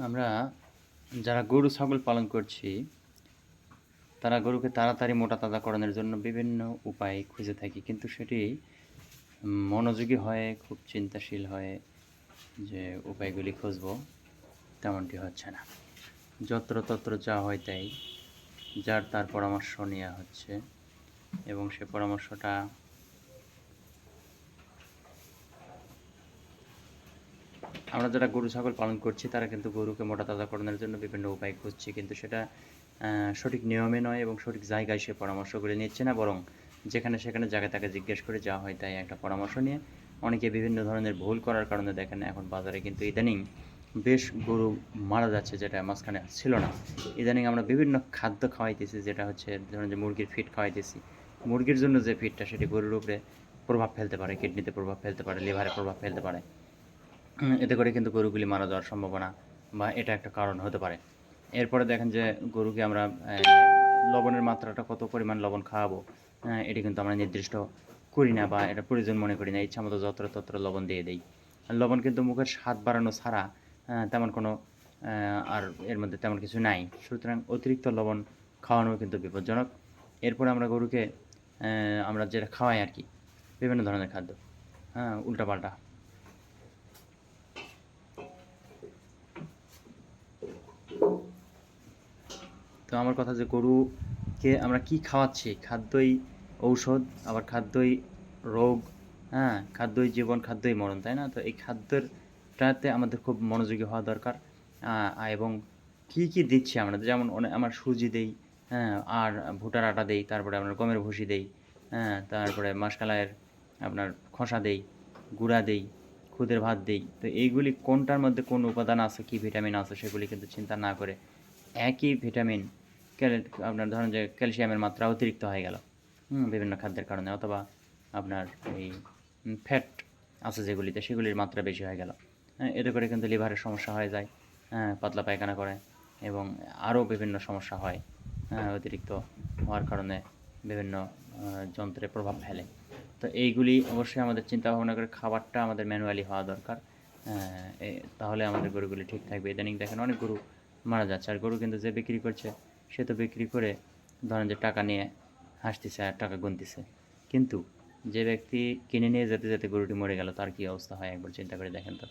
আমরা যারা গরু ছাগল পালন করছি তারা গরুকে তাড়াতাড়ি মোটা তাজা করানোর জন্য বিভিন্ন উপায় খুঁজে থাকি, কিন্তু সেটি মনোযোগী হয়ে খুব চিন্তাশীল হয়ে যে উপায়গুলি খুঁজব তেমনটি হচ্ছে না। যত্রতত্র যা হয় তাই যার তার পরামর্শ নেওয়া হচ্ছে এবং সে পরামর্শটা আমরা যারা গরু ছাগল পালন করছি তারা কিন্তু গরুকে মোটা তাজা করানোর জন্য বিভিন্ন উপায় খুঁজছি, কিন্তু সেটা সঠিক নিয়মে নয় এবং সঠিক জায়গায় সে পরামর্শগুলি নিচ্ছে না, বরং যেখানে সেখানে জায়গায় তাকে জিজ্ঞেস করে যা হয় তাই একটা পরামর্শ নিয়ে অনেকে বিভিন্ন ধরনের ভুল করার কারণে দেখেন এখন বাজারে কিন্তু ইদানিং বেশ গরু মারা যাচ্ছে, যেটা মাঝখানে ছিল না। ইদানিং আমরা বিভিন্ন খাদ্য খাওয়াইতেছি, যেটা হচ্ছে ধরুন যে মুরগির ফিড খাওয়াইতেছি। মুরগির জন্য যে ফিডটা সেটি গরুর উপরে প্রভাব ফেলতে পারে, কিডনিতে প্রভাব ফেলতে পারে, লিভারে প্রভাব ফেলতে পারে। এতে করে কিন্তু গরুগুলি মারা যাওয়ার সম্ভাবনা বা এটা একটা কারণ হতে পারে। এরপরে দেখেন যে গরুকে আমরা লবণের মাত্রাটা কত পরিমাণ লবণ খাওয়াবো, এটি কিন্তু আমরা নির্দিষ্ট করি না বা এটা প্রয়োজন মনে করি না, ইচ্ছামতো যত্রতত্র লবণ দিয়ে দেই। লবণ কিন্তু মুখের স্বাদ বাড়ানো ছাড়া তেমন কোনো আর এর মধ্যে তেমন কিছু নাই। সুতরাং অতিরিক্ত লবণ খাওয়ানো কিন্তু বিপজ্জনক। এরপরে আমরা গরুকে আমরা যেটা খাওয়াই আর কি, বিভিন্ন ধরনের খাদ্য, উল্টাপাল্টা। তো আমার কথা যে গরুকে আমরা কি খাওয়াচ্ছি, খাদ্যই ঔষধ, আবার খাদ্যই রোগ, খাদ্যই জীবন, খাদ্যই মরণ, তাই না? তো এই খাদ্যটাতে আমাদের খুব মনোযোগী হওয়া দরকার। এবং কী কী দিচ্ছি আমরা, যেমন আমার সুজি দেই, আর ভুট্টার আটা দেই, তারপরে আপনার গমের ভুসি দেই, তারপরে মাসকলাইয়ের আপনার খোসা দেই, গুঁড়া দেই, খুদের ভাত দেই। তো এইগুলি কোনটার মধ্যে কোন উপাদান আছে, কী ভিটামিন আছে সেগুলি কিন্তু চিন্তা না করে একই ভিটামিন আপনার ধরেন যে ক্যালসিয়ামের মাত্রা অতিরিক্ত হয়ে গেল বিভিন্ন খাদ্যের কারণে, অথবা আপনার এই ফ্যাট আছে যেগুলিতে সেগুলির মাত্রা বেশি হয়ে গেল, এতে করে কিন্তু লিভারের সমস্যা হয়ে যায়, পাতলা পায়খানা করে এবং আরও বিভিন্ন সমস্যা হয়, অতিরিক্ত হওয়ার কারণে বিভিন্ন যন্ত্রে প্রভাব ফেলে। তো এইগুলি অবশ্যই আমাদের চিন্তা ভাবনা করে খাবারটা আমাদের ম্যানুয়ালি হওয়া দরকার, তাহলে আমাদের গরুগুলি ঠিক থাকবে। ইদানিং দেখেন অনেক গরু মারা যাচ্ছে, আর গরু কিন্তু যে বিক্রি করছে সে তো বিক্রি করে ধরেন যে টাকা নিয়ে হাসতেছে আর টাকা গুনতেছে, কিন্তু যে ব্যক্তি কিনে নিয়ে যেতে যেতে গরুটি মরে গেল তার কী অবস্থা হয় একবার চিন্তা করে দেখেন তো।